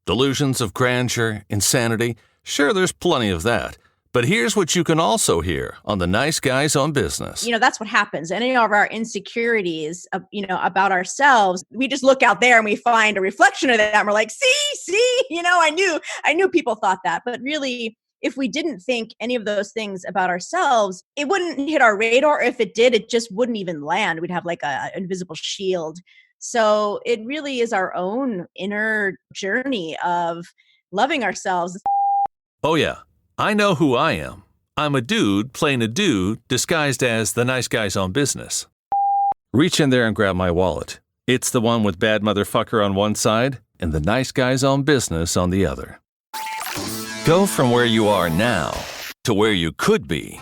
Delusions of grandeur, insanity. Sure, there's plenty of that. But here's what you can also hear on the Nice Guys on Business. That's what happens. Any of our insecurities, about ourselves, we just look out there and we find a reflection of that. And we're like, see, I knew people thought that. But really, if we didn't think any of those things about ourselves, it wouldn't hit our radar. If it did, it just wouldn't even land. We'd have like an invisible shield. So it really is our own inner journey of loving ourselves. Oh yeah, I know who I am. I'm a dude playing a dude disguised as the Nice Guys on Business. Reach in there and grab my wallet. It's the one with bad motherfucker on one side and the Nice Guys on Business on the other. Go from where you are now to where you could be.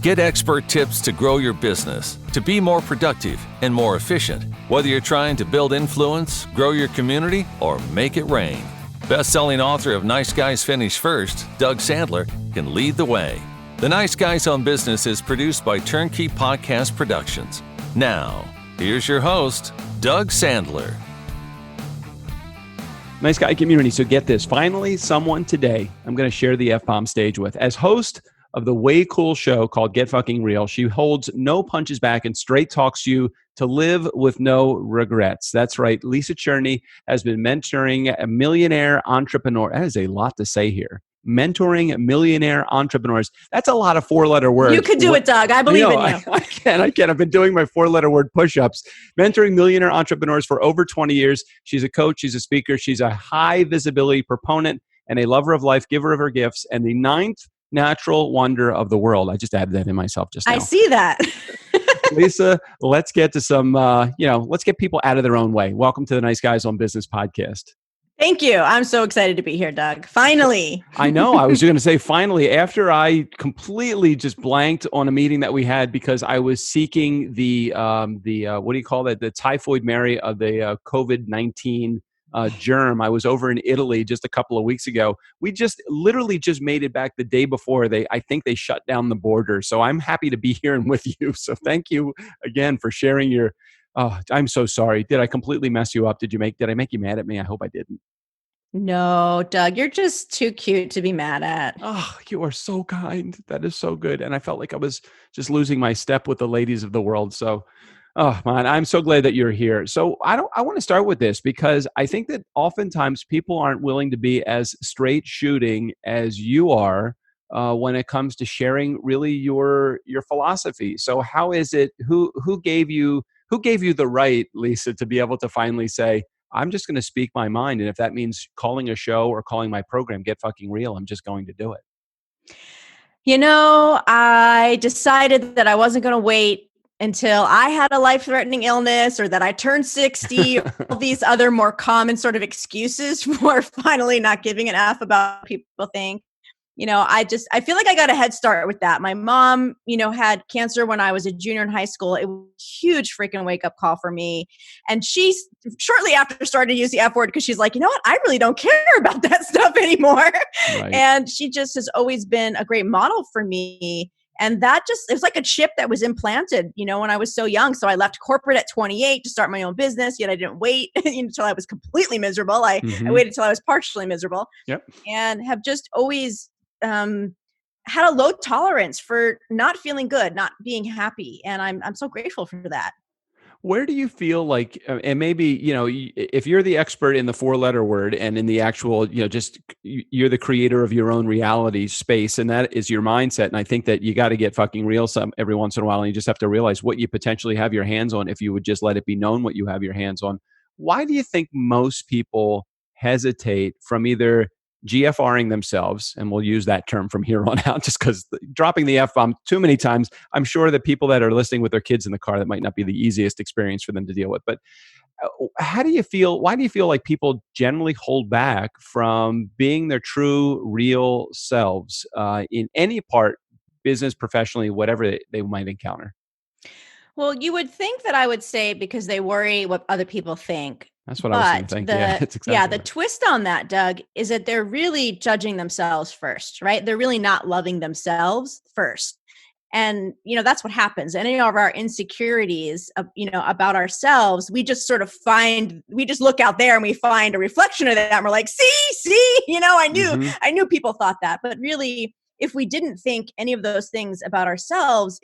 Get expert tips to grow your business, to be more productive and more efficient, whether you're trying to build influence, grow your community, or make it rain. Best-selling author of Nice Guys Finish First, Doug Sandler, can lead the way. The Nice Guys on Business is produced by Turnkey Podcast Productions. Now, here's your host, Doug Sandler. Nice Guy community. So get this. Finally, someone today I'm going to share the F-bomb stage with. As host of the way cool show called Get Fucking Real, she holds no punches back and straight talks you to live with no regrets. That's right. Lisa Cherney has been mentoring a millionaire entrepreneur. That is a lot to say here. Mentoring millionaire entrepreneurs. That's a lot of four-letter words. You could do it, Doug. I believe in you. I can. I've been doing my four-letter word push-ups. Mentoring millionaire entrepreneurs for over 20 years. She's a coach. She's a speaker. She's a high-visibility proponent and a lover of life, giver of her gifts, and the ninth natural wonder of the world. I just added that in myself just now. I see that. Lisa, let's get to some, let's get people out of their own way. Welcome to the Nice Guys on Business podcast. Thank you. I'm so excited to be here, Doug. Finally. I know. I was going to say finally, after I completely just blanked on a meeting that we had because I was seeking the what do you call that? The typhoid Mary of the COVID-19 germ. I was over in Italy just a couple of weeks ago. We just literally just made it back the day before I think they shut down the border. So I'm happy to be here and with you. So thank you again for sharing your, I'm so sorry. Did I completely mess you up? Did I make you mad at me? I hope I didn't. No, Doug, you're just too cute to be mad at. Oh, you are so kind. That is so good. And I felt like I was just losing my step with the ladies of the world. So, oh man, I'm so glad that you're here. So I want to start with this because I think that oftentimes people aren't willing to be as straight shooting as you are when it comes to sharing really your philosophy. So how is it? Who gave you the right, Lisa, to be able to finally say, I'm just going to speak my mind. And if that means calling a show or calling my program Get Fucking Real, I'm just going to do it. I decided that I wasn't going to wait until I had a life-threatening illness or that I turned 60, or all these other more common sort of excuses for finally not giving an F about what people think. I feel like I got a head start with that. My mom, had cancer when I was a junior in high school. It was a huge freaking wake-up call for me. And she shortly after started to use the F word because she's like, you know what? I really don't care about that stuff anymore. Right. And she just has always been a great model for me. And that it was like a chip that was implanted, when I was so young. So I left corporate at 28 to start my own business, yet I didn't wait until I was completely miserable. I waited until I was partially miserable. Yep. And have just always had a low tolerance for not feeling good, not being happy. And I'm so grateful for that. Where do you feel like, and maybe, if you're the expert in the four-letter word and in the actual, you're the creator of your own reality space, and that is your mindset. And I think that you got to get fucking real every once in a while. And you just have to realize what you potentially have your hands on if you would just let it be known what you have your hands on. Why do you think most people hesitate from either GFRing themselves, and we'll use that term from here on out, just because dropping the F-bomb too many times, I'm sure that people that are listening with their kids in the car, that might not be the easiest experience for them to deal with. But why do you feel like people generally hold back from being their true, real selves in any part, business, professionally, whatever they might encounter? Well, you would think that I would say because they worry what other people think. That's what I was going to think. The twist on that, Doug, is that they're really judging themselves first, right? They're really not loving themselves first. And, that's what happens. Any of our insecurities, about ourselves, we just look out there and we find a reflection of that. And we're like, see, I knew people thought that. But really, if we didn't think any of those things about ourselves,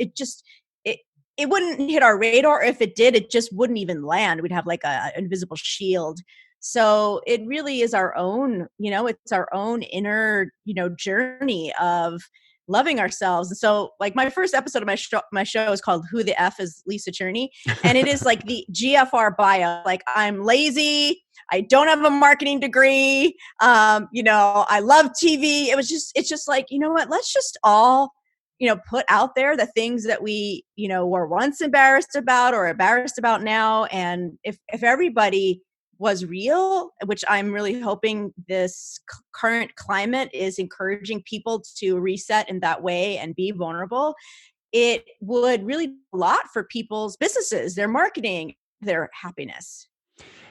it wouldn't hit our radar. If it did, it just wouldn't even land. We'd have like an invisible shield. So it really is our own, it's our own inner, journey of loving ourselves. And so like my first episode of my show is called Who the F is Lisa Cherney. And it is like the GFR bio. Like, I'm lazy. I don't have a marketing degree. I love TV. It's just like, you know what, let's just all, put out there the things that we, were once embarrassed about or embarrassed about now. And if everybody was real, which I'm really hoping this current climate is encouraging people to reset in that way and be vulnerable, it would really do a lot for people's businesses, their marketing, their happiness.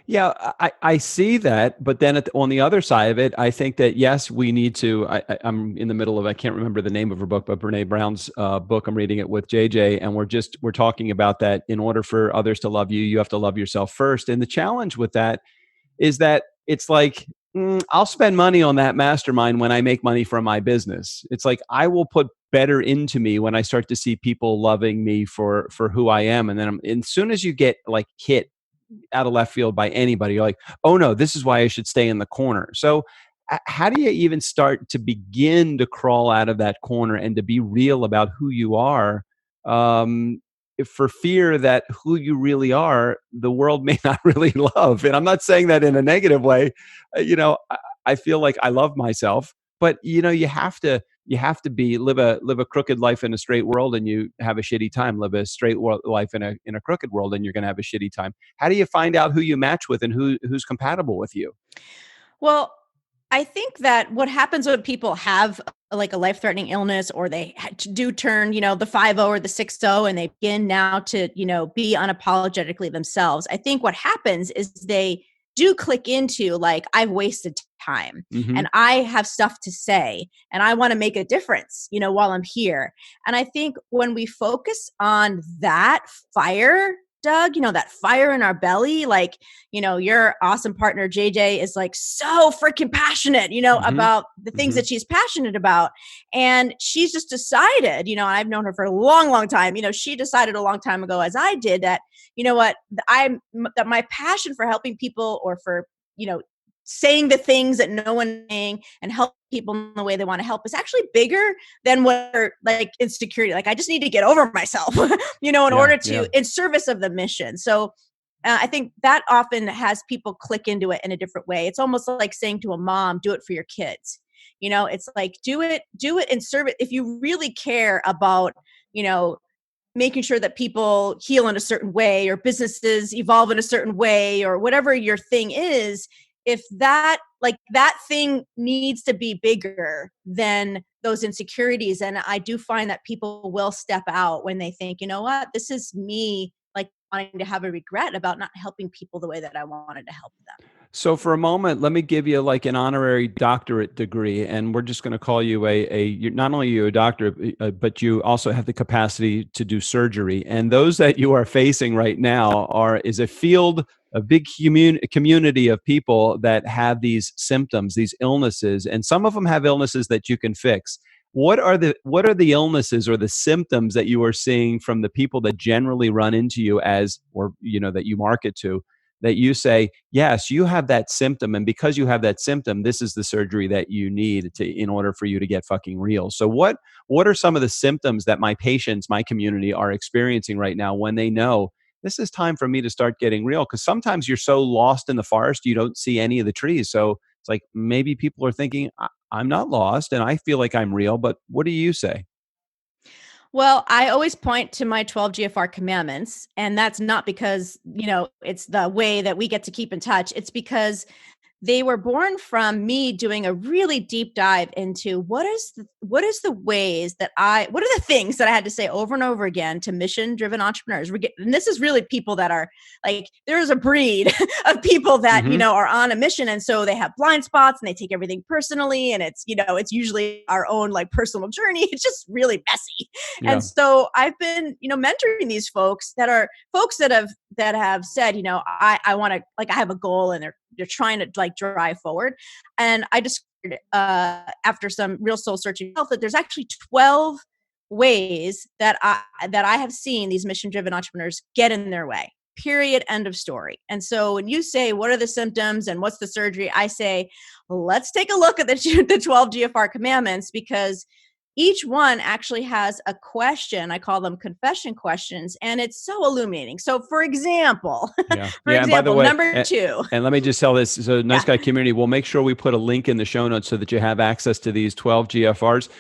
Yeah, I see that. But then on the other side of it, I think that, yes, we need to, I'm in the middle of, I can't remember the name of her book, but Brene Brown's book, I'm reading it with JJ. And we're talking about that in order for others to love you, you have to love yourself first. And the challenge with that is that it's like, I'll spend money on that mastermind when I make money from my business. It's like, I will put better into me when I start to see people loving me for who I am. And then as soon as you get like hit out of left field by anybody, you're like, oh no, this is why I should stay in the corner. So how do you even start to begin to crawl out of that corner and to be real about who you are? For fear that who you really are, the world may not really love. And I'm not saying that in a negative way. I feel like I love myself, but you have to live a crooked life in a straight world and you have a shitty time. Live a straight life in a crooked world and you're going to have a shitty time. How do you find out who you match with and who's compatible with you? Well, I think that what happens when people have like a life-threatening illness, or they do turn, the 50 or the 60, and they begin now to, be unapologetically themselves. I think what happens is they do click into like, I've wasted time and I have stuff to say and I want to make a difference, while I'm here. And I think when we focus on that fire, Doug, that fire in our belly, like, your awesome partner, JJ, is like so freaking passionate, about the things that she's passionate about. And she's just decided, and I've known her for a long, long time, she decided a long time ago, as I did, that, that my passion for helping people, or for, saying the things that no one's saying and help people in the way they want to help, is actually bigger than what like insecurity. Like, I just need to get over myself, in order to, in service of the mission. So I think that often has people click into it in a different way. It's almost like saying to a mom, do it for your kids. It's like, do it and serve it. If you really care about, making sure that people heal in a certain way, or businesses evolve in a certain way, or whatever your thing is, if that thing needs to be bigger than those insecurities. And I do find that people will step out when they think, you know what, this is me, like, wanting to have a regret about not helping people the way that I wanted to help them. So for a moment, let me give you like an honorary doctorate degree, and we're just going to call you you're not only you a doctor, but you also have the capacity to do surgery. And those that you are facing right now is a field, a big community of people that have these symptoms, these illnesses, and some of them have illnesses that you can fix. What are the illnesses or the symptoms that you are seeing from the people that generally run into you that you market to, that you say, yes, you have that symptom, and because you have that symptom, this is the surgery that you need in order for you to get fucking real? So what are some of the symptoms that my patients, my community, are experiencing right now when they know this is time for me to start getting real? Because sometimes you're so lost in the forest, you don't see any of the trees. So it's like, maybe people are thinking, I'm not lost and I feel like I'm real, but what do you say? Well, I always point to my 12 GFR commandments, and that's not because, it's the way that we get to keep in touch. It's because they were born from me doing a really deep dive into what are the things that I had to say over and over again to mission driven entrepreneurs. And this is really people that are like, there's a breed of people that, are on a mission. And so they have blind spots and they take everything personally. And it's, it's usually our own like personal journey. It's just really messy. Yeah. And so I've been, mentoring these folks that have said, I want to, like, I have a goal and they're trying to like drive forward. And I discovered after some real soul searching that there's actually 12 ways that I have seen these mission driven entrepreneurs get in their way. Period. End of story. And so when you say, what are the symptoms and what's the surgery? I say, let's take a look at the 12 GFR commandments, because each one actually has a question. I call them confession questions, and it's so illuminating. So for example, and by the way, number 2. And let me just tell this. So Nice Guy Community, we'll make sure we put a link in the show notes so that you have access to these 12 GFRs.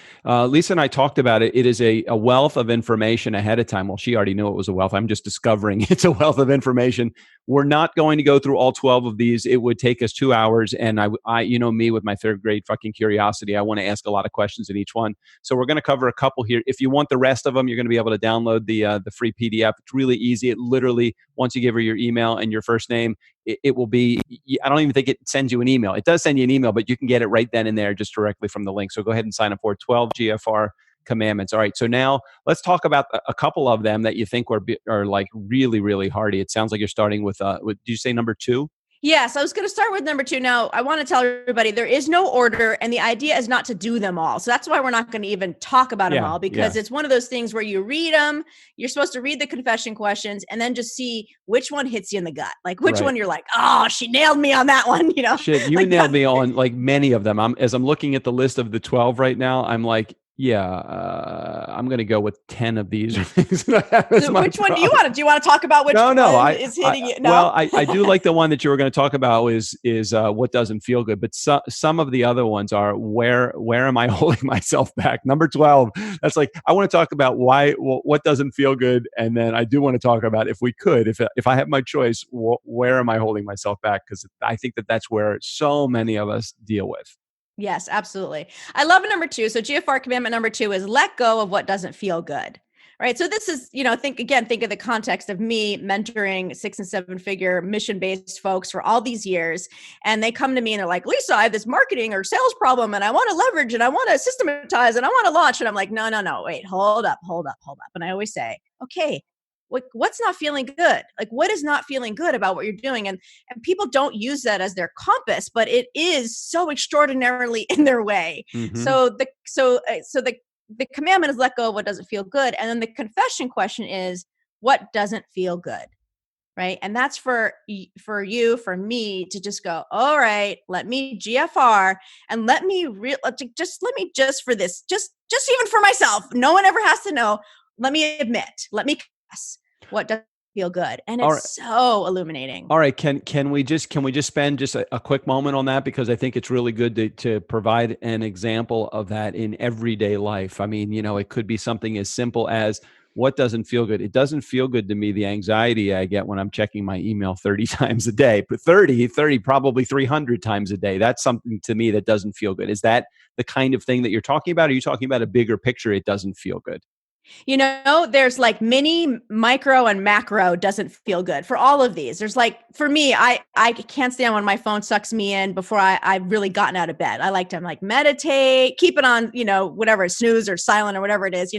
Lisa and I talked about it. It is a wealth of information ahead of time. Well, she already knew it was a wealth. I'm just discovering it's a wealth of information. We're not going to go through all 12 of these. It would take us 2 hours. And I me with my 3rd grade fucking curiosity, I want to ask a lot of questions in each one. So we're going to cover a couple here. If you want the rest of them, you're going to be able to download the free PDF. It's really easy. It literally, once you give her your email and your first name, it will be, I don't even think it sends you an email. It does send you an email, but you can get it right then and there just directly from the link. So go ahead and sign up for 12 GFR commandments. All right. So now let's talk about a couple of them that you think are like really, really hardy. It sounds like you're starting with did you say number 2? Yes, I was going to start with number 2. Now, I want to tell everybody there is no order, and the idea is not to do them all. So that's why we're not going to even talk about them all, because it's one of those things where you read them, you're supposed to read the confession questions, and then just see which one hits you in the gut. Like which one you're like, oh, she nailed me on that one. Shit, you like nailed me on like many of them. As I'm looking at the list of the 12 right now, I'm like, I'm going to go with 10 of these. So which one do you want to? Do you want to talk about which one is hitting you? No. Well, I do like the one that you were going to talk about is what doesn't feel good. But some of the other ones are where am I holding myself back? Number 12. That's like, I want to talk about what doesn't feel good, and then I do want to talk about if I have my choice, where am I holding myself back? Because I think that's where so many of us deal with. Yes, absolutely. I love number 2. So GFR commandment number 2 is let go of what doesn't feel good. Right. So this is, think of the context of me mentoring 6 and 7 figure mission-based folks for all these years. And they come to me and they're like, Lisa, I have this marketing or sales problem and I want to leverage and I want to systematize and I want to launch. And I'm like, no, wait, hold up. And I always say, okay, what's not feeling good? Like, what is not feeling good about what you're doing? And people don't use that as their compass, but it is so extraordinarily in their way. Mm-hmm. So the commandment is let go of what doesn't feel good. And then the confession question is what doesn't feel good, right? And that's for you, for me to just go, all right, let me GFR and let me just for this, just even for myself, no one ever has to know. Let me admit, let me confess what doesn't feel good. And it's so illuminating. All right. Can we just spend just a quick moment on that? Because I think it's really good to provide an example of that in everyday life. I mean, it could be something as simple as what doesn't feel good. It doesn't feel good to me, the anxiety I get when I'm checking my email 30 times a day, but 30, probably 300 times a day. That's something to me that doesn't feel good. Is that the kind of thing that you're talking about? Are you talking about a bigger picture? It doesn't feel good. There's like mini, micro, and macro doesn't feel good for all of these. There's like, for me, I can't stand when my phone sucks me in before I've really gotten out of bed. I like to meditate, keep it on, whatever, snooze or silent or whatever it is,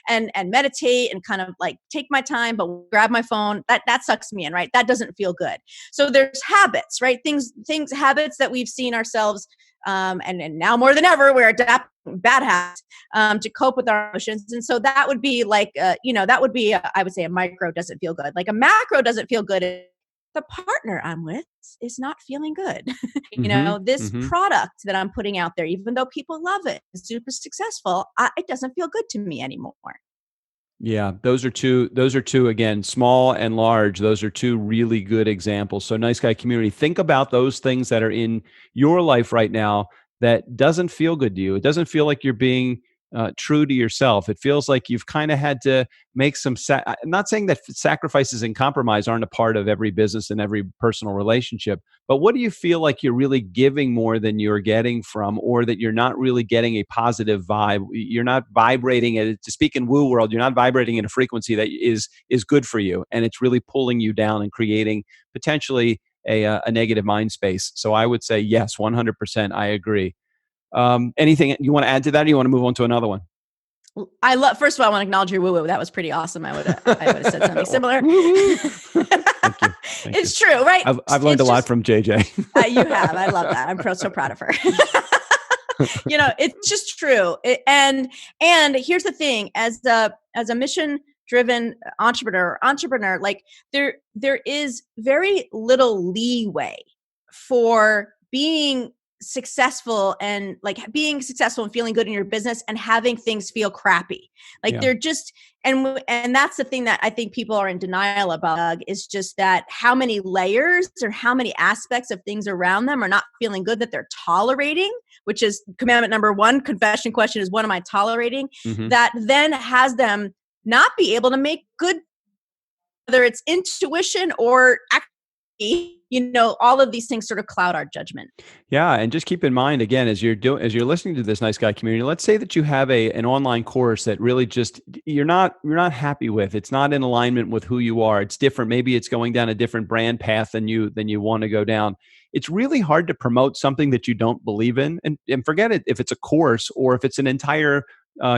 and meditate and kind of like take my time, but grab my phone. That sucks me in, right? That doesn't feel good. So there's habits, right? Habits that we've seen ourselves and now more than ever, we're adapting bad habits to cope with our emotions. And so that would be like, I would say a micro doesn't feel good. Like a macro doesn't feel good. The partner I'm with is not feeling good. This product that I'm putting out there, even though people love it, it's super successful, it doesn't feel good to me anymore. Yeah, those are two, again, small and large. Those are two really good examples. So Nice Guy Community, think about those things that are in your life right now that doesn't feel good to you. It doesn't feel like you're being true to yourself. It feels like you've kind of had to make some, I'm not saying that sacrifices and compromise aren't a part of every business and every personal relationship, but what do you feel like you're really giving more than you're getting from, or that you're not really getting a positive vibe? You're not vibrating to speak in woo world, you're not vibrating in a frequency that is good for you. And it's really pulling you down and creating potentially a negative mind space. So I would say, yes, 100%. I agree. Anything you want to add to that? Or you want to move on to another one? I love. First of all, I want to acknowledge your woo-woo. That was pretty awesome. I would have said something similar. Thank you. It's true, right? I've learned a lot from JJ. You have. I love that. I'm so proud of her. It's just true. And here's the thing: as a mission-driven entrepreneur, like there is very little leeway for being successful and feeling good in your business and having things feel crappy. Like they're just, and that's the thing that I think people are in denial about, Doug, is just that how many layers or how many aspects of things around them are not feeling good that they're tolerating, which is commandment number 1. Confession question is, what am I tolerating? Mm-hmm. That then has them not be able to make good, whether it's intuition or actually, all of these things sort of cloud our judgment. Yeah. And just keep in mind, again, as you're listening to this nice guy community, let's say that you have an online course that really just, you're not happy with. It's not in alignment with who you are. It's different. Maybe it's going down a different brand path than you want to go down. It's really hard to promote something that you don't believe in. And forget it if it's a course or if it's an entire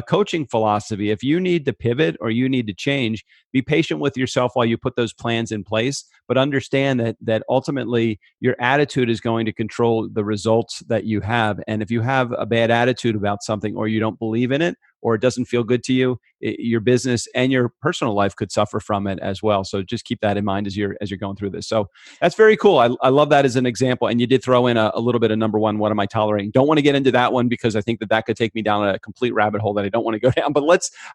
coaching philosophy. If you need to pivot or you need to change, be patient with yourself while you put those plans in place, but understand that ultimately your attitude is going to control the results that you have. And if you have a bad attitude about something, or you don't believe in it, or it doesn't feel good to you, your business and your personal life could suffer from it as well. So just keep that in mind as you're going through this. So that's very cool. I love that as an example. And you did throw in a little bit of number 1, what am I tolerating? Don't want to get into that one because I think that could take me down a complete rabbit hole that I don't want to go down. But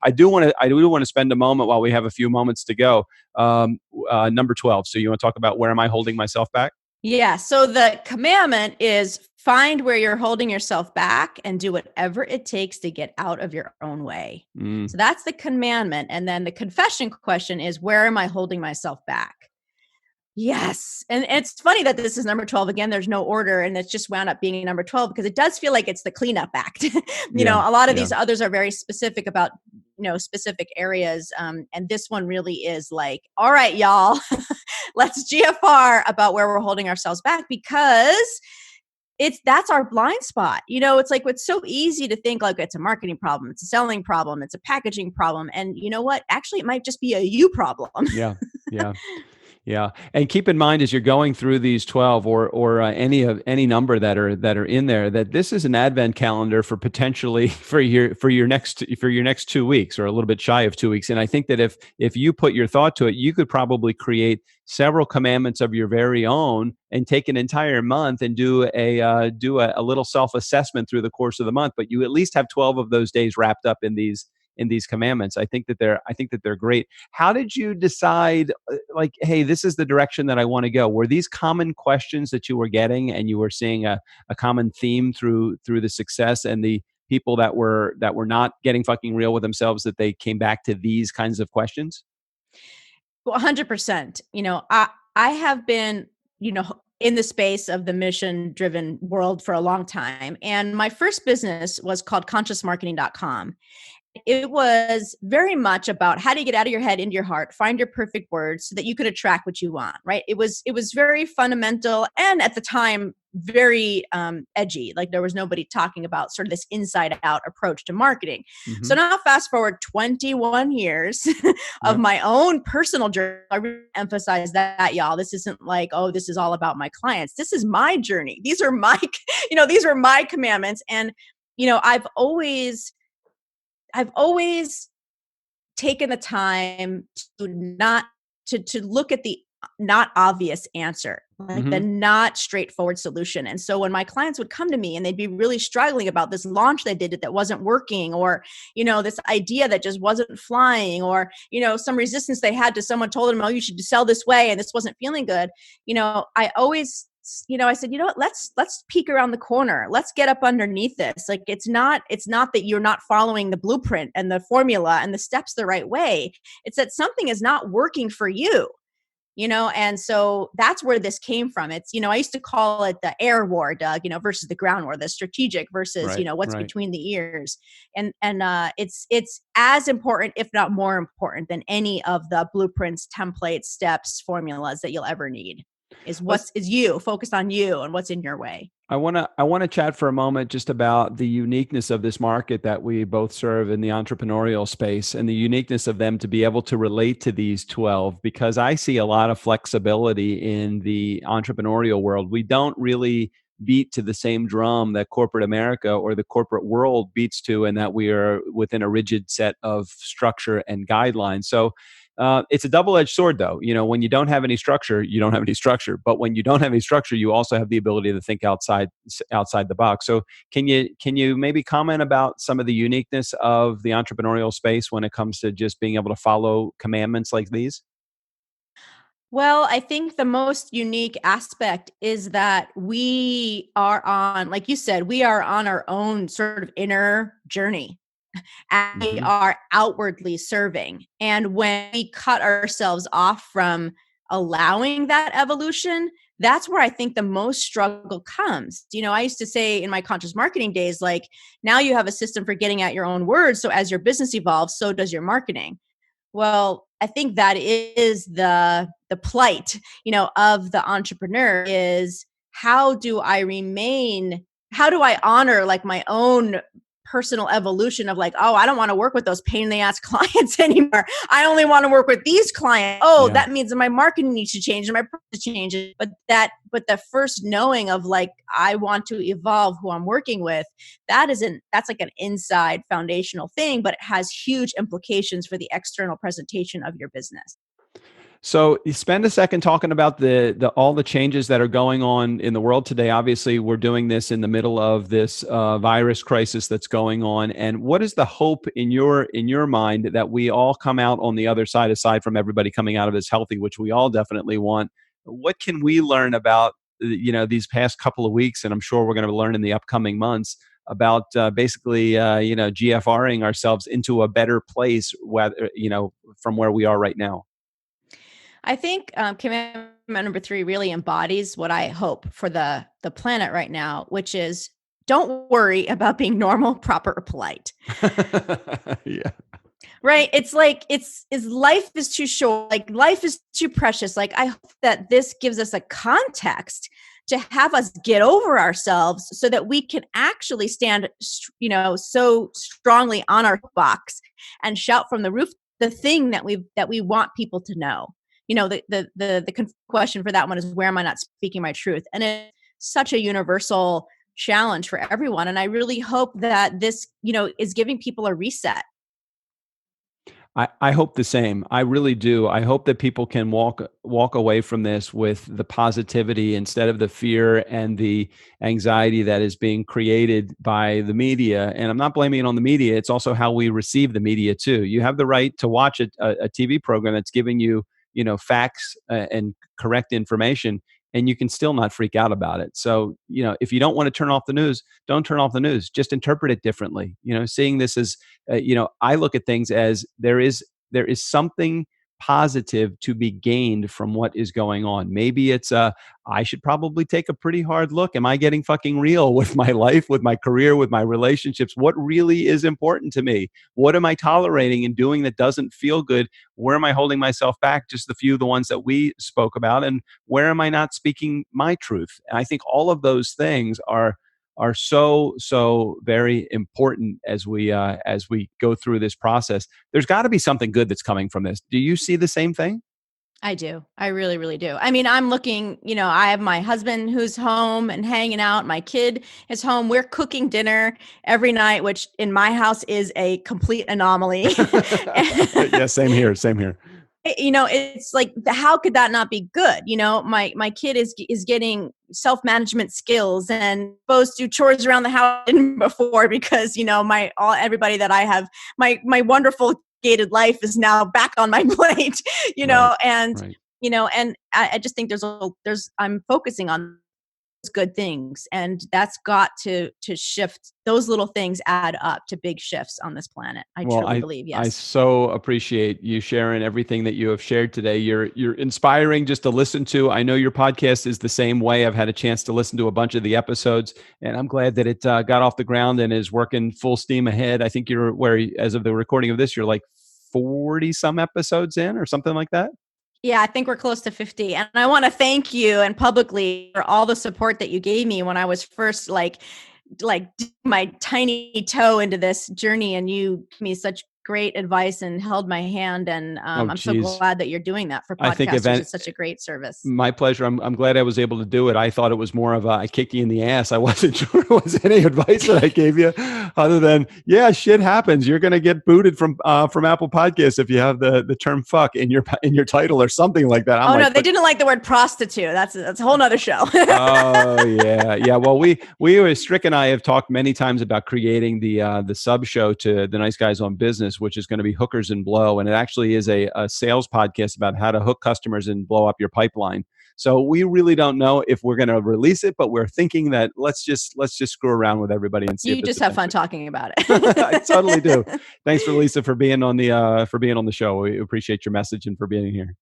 I do want to spend a moment while we have a few moments to go. Number 12. So you want to talk about where am I holding myself back? Yeah. So the commandment is find where you're holding yourself back and do whatever it takes to get out of your own way. So that's the commandment. And then the confession question is, where am I holding myself back? Yes. And it's funny that this is number 12. Again, there's no order, and it's just wound up being number 12 because it does feel like it's the cleanup act. A lot of these others are very specific about, specific areas. And this one really is like, all right, y'all, let's GFR about where we're holding ourselves back, because that's our blind spot. It's like, it's so easy to think like it's a marketing problem, it's a selling problem, it's a packaging problem. And you know what? Actually, it might just be a you problem. Yeah. Yeah. And keep in mind as you're going through these 12 or any number that are in there, that this is an advent calendar for potentially for your next 2 weeks, or a little bit shy of 2 weeks. And I think that if you put your thought to it, you could probably create several commandments of your very own and take an entire month and do a little self-assessment through the course of the month. But you at least have 12 of those days wrapped up in these commandments. I think that they're great. How did you decide, like, hey, this is the direction that I want to go? Were these common questions that you were getting, and you were seeing a common theme through the success and the people that were not getting fucking real with themselves, that they came back to these kinds of questions? Well, 100%. I have been, in the space of the mission-driven world for a long time. And my first business was called consciousmarketing.com. It was very much about how do you get out of your head into your heart, find your perfect words so that you could attract what you want, right? It was very fundamental, and at the time, very edgy. Like there was nobody talking about sort of this inside out approach to marketing. Mm-hmm. So now fast forward 21 years of my own personal journey. I really emphasize that, y'all. This isn't like, oh, this is all about my clients. This is my journey. These are my, these are my commandments. And, I've always taken the time to look at the not obvious answer, like the not straightforward solution. And so when my clients would come to me and they'd be really struggling about this launch they did that wasn't working, or, this idea that just wasn't flying, or, some resistance they had to someone told them, oh, you should sell this way, and this wasn't feeling good. I always I said, you know what, let's peek around the corner. Let's get up underneath this. Like, it's not that you're not following the blueprint and the formula and the steps the right way. It's that something is not working for you. And so that's where this came from. It's, I used to call it the air war, Doug, versus the ground war, the strategic versus, Right, what's right. between the ears. And it's as important, if not more important than any of the blueprints, templates, steps, formulas that you'll ever need is you focused on you and what's in your way. I want to chat for a moment just about the uniqueness of this market that we both serve in the entrepreneurial space, and the uniqueness of them to be able to relate to these 12, because I see a lot of flexibility in the entrepreneurial world. We don't really beat to the same drum that corporate America or the corporate world beats to, and that we are within a rigid set of structure and guidelines. So it's a double-edged sword, though. When you don't have any structure, you don't have any structure. But when you don't have any structure, you also have the ability to think outside the box. So can you maybe comment about some of the uniqueness of the entrepreneurial space when it comes to just being able to follow commandments like these? Well, I think the most unique aspect is that we are on, like you said, we are on our own sort of inner journey. And we Mm-hmm. are outwardly serving. And when we cut ourselves off from allowing that evolution, that's where I think the most struggle comes. I used to say in my conscious marketing days, like, now you have a system for getting at your own words. So as your business evolves, so does your marketing. Well, I think that is the plight, of the entrepreneur is how do I honor like my own personal evolution of like, oh, I don't want to work with those pain in the ass clients anymore. I only want to work with these clients. Oh, Yeah. that means that my marketing needs to change and my product to change. But the first knowing of like, I want to evolve who I'm working with, that's like an inside foundational thing, but it has huge implications for the external presentation of your business. So you spend a second talking about the all the changes that are going on in the world today. Obviously, we're doing this in the middle of this virus crisis that's going on. And what is the hope in your mind that we all come out on the other side, aside from everybody coming out of this healthy, which we all definitely want? What can we learn about these past couple of weeks, and I'm sure we're going to learn in the upcoming months about basically GFRing ourselves into a better place, whether from where we are right now? I think commandment number 3 really embodies what I hope for the planet right now, which is don't worry about being normal, proper, or polite. Yeah. Right? It's like life is too short. Like, life is too precious. Like, I hope that this gives us a context to have us get over ourselves so that we can actually stand, so strongly on our box and shout from the roof the thing that we want people to know. The question for that one is, where am I not speaking my truth? And it's such a universal challenge for everyone. And I really hope that this, is giving people a reset. I hope the same. I really do. I hope that people can walk away from this with the positivity instead of the fear and the anxiety that is being created by the media. And I'm not blaming it on the media. It's also how we receive the media too. You have the right to watch a TV program that's giving you, facts and correct information, and you can still not freak out about it. So, if you don't want to turn off the news, don't turn off the news. Just interpret it differently. Seeing this as, I look at things as there is something positive to be gained from what is going on. Maybe it's I should probably take a pretty hard look. Am I getting fucking real with my life, with my career, with my relationships? What really is important to me? What am I tolerating and doing that doesn't feel good? Where am I holding myself back? Just the ones that we spoke about. And where am I not speaking my truth? And I think all of those things are so very important as we go through this process. There's got to be something good that's coming from this. Do you see the same thing? I do. I really, really do. I mean, I'm looking, I have my husband who's home and hanging out. My kid is home. We're cooking dinner every night, which in my house is a complete anomaly. Yeah, same here. Same here. It's like, how could that not be good? My kid is getting self-management skills and supposed to do chores around the house before, because everybody that I have, my wonderful gated life is now back on my plate. Right. And Right. and I just think I'm focusing on good things, and that's got to shift. Those little things add up to big shifts on this planet. I truly believe. Yes, I so appreciate you sharing everything that you have shared today. You're inspiring just to listen to. I know your podcast is the same way. I've had a chance to listen to a bunch of the episodes, and I'm glad that it got off the ground and is working full steam ahead. I think you're where, as of the recording of this, you're like 40 some episodes in or something like that. Yeah, I think we're close to 50. And I want to thank you and publicly for all the support that you gave me when I was first like my tiny toe into this journey, and you gave me such great advice and held my hand. And I'm so glad that you're doing that for podcasters. It's such a great service. My pleasure. I'm glad I was able to do it. I thought it was more of I kicked you in the ass. I wasn't sure it was any advice that I gave you other than, yeah, shit happens. You're going to get booted from Apple Podcasts if you have the term fuck in your title or something like that. I'm no, they didn't like the word prostitute. That's a whole nother show. Oh yeah. Well, we Strick and I have talked many times about creating the sub show to the Nice Guys on Business, which is going to be Hookers and Blow. And it actually is a sales podcast about how to hook customers and blow up your pipeline. So we really don't know if we're going to release it, but we're thinking that let's just screw around with everybody and see. You just have fun talking about it. I totally do. Thanks for Lisa for being on the show. We appreciate your message and for being here.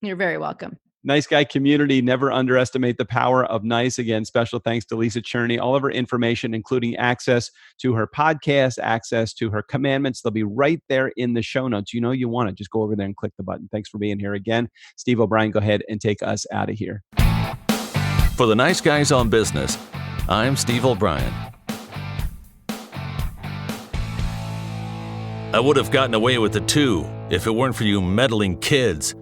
You're very welcome. Nice Guy community, never underestimate the power of nice. Again, special thanks to Lisa Cherney. All of her information, including access to her podcast, access to her commandments, they'll be right there in the show notes. You know you want it. Just go over there and click the button. Thanks for being here again. Steve O'Brien, go ahead and take us out of here. For the Nice Guys on Business, I'm Steve O'Brien. I would have gotten away with it too if it weren't for you meddling kids.